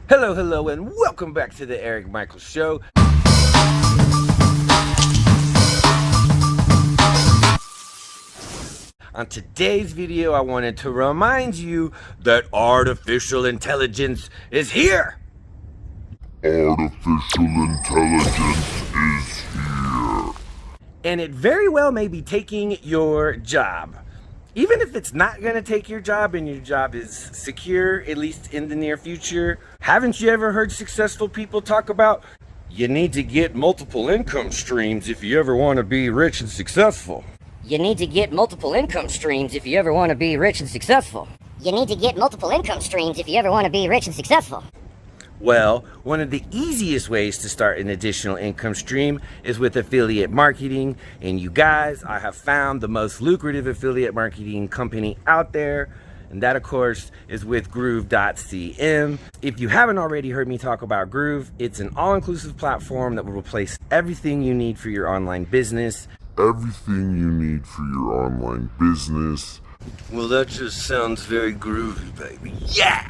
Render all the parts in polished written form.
Hello, and welcome back to the Eric Michael Show. On today's video, I wanted to remind you that artificial intelligence is here. Artificial intelligence is here. And it very well may be taking your job. Even if it's not going to take your job and your job is secure, at least in the near future, haven't you ever heard successful people talk about you need to get multiple income streams if you ever want to be rich and successful? You need to get multiple income streams if you ever want to be rich and successful. You need to get multiple income streams if you ever want to be rich and successful. Well, one of the easiest ways to start an additional income stream is with affiliate marketing. And you guys, I have found the most lucrative affiliate marketing company out there. And that, of course, is with Groove.cm. If you haven't already heard me talk about Groove, it's an all-inclusive platform that will replace everything you need for your online business. Everything you need for your online business. Well, that just sounds very groovy, baby. Yeah!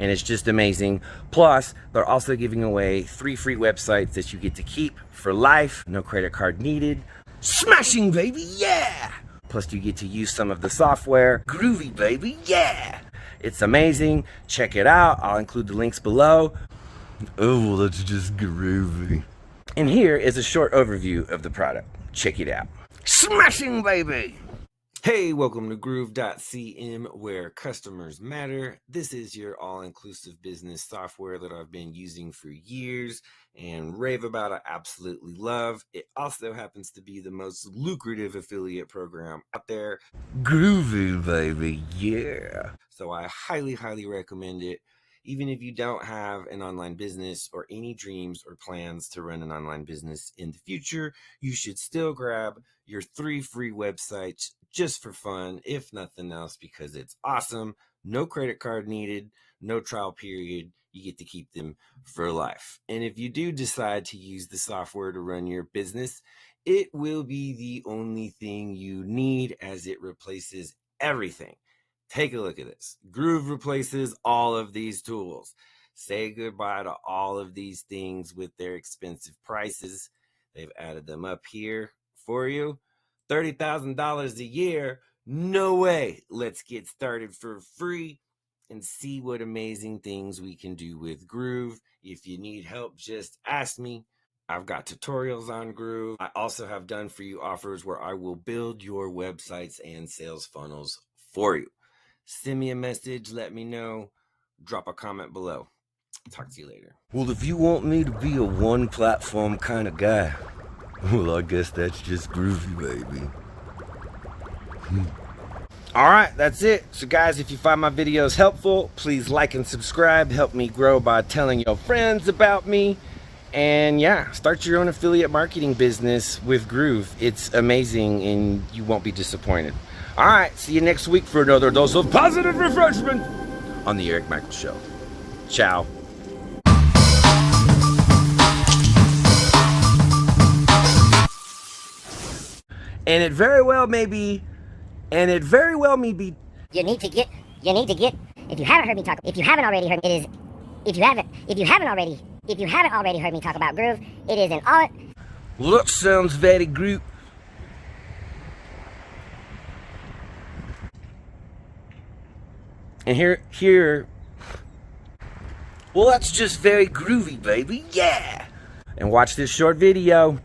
And it's just amazing. Plus, they're also giving away 3 free websites that you get to keep for life. No credit card needed. Smashing, baby, yeah! Plus, you get to use some of the software. Groovy, baby, yeah! It's amazing. Check it out. I'll include the links below. Oh, well, that's just groovy. And here is a short overview of the product. Check it out. Smashing, baby! Hey, welcome to Groove.cm, where customers matter. This is your all-inclusive business software that I've been using for years and rave about. I absolutely love. It also happens to be the most lucrative affiliate program out there. Groovy, baby, yeah. So I highly recommend it. Even if you don't have an online business or any dreams or plans to run an online business in the future, you should still grab your 3 free websites just for fun, if nothing else, because it's awesome. No credit card needed, no trial period. You get to keep them for life. And if you do decide to use the software to run your business, it will be the only thing you need, as it replaces everything. Take a look at this. Groove replaces all of these tools. Say goodbye to all of these things with their expensive prices. They've added them up here for you. $30,000 a year? No way. Let's get started for free and see what amazing things we can do with Groove. If you need help, just ask me. I've got tutorials on Groove. I also have done for you offers where I will build your websites and sales funnels for you. Send me a message, let me know, drop a comment below. Talk to you later. Well, if you want me to be a one-platform kind of guy, well, I guess that's just groovy, baby. All right, that's it. So, guys, if you find my videos helpful, please like and subscribe. Help me grow by telling your friends about me. And, yeah, start your own affiliate marketing business with Groove. It's amazing, and you won't be disappointed. All right, see you next week for another dose of positive refreshment on the Eric Michael Show. Ciao. And it very well may be, You need to get, If you haven't already heard me talk about Groove, it is an all. Well, that sounds very groovy. And here, well, that's just very groovy, baby, yeah. And watch this short video.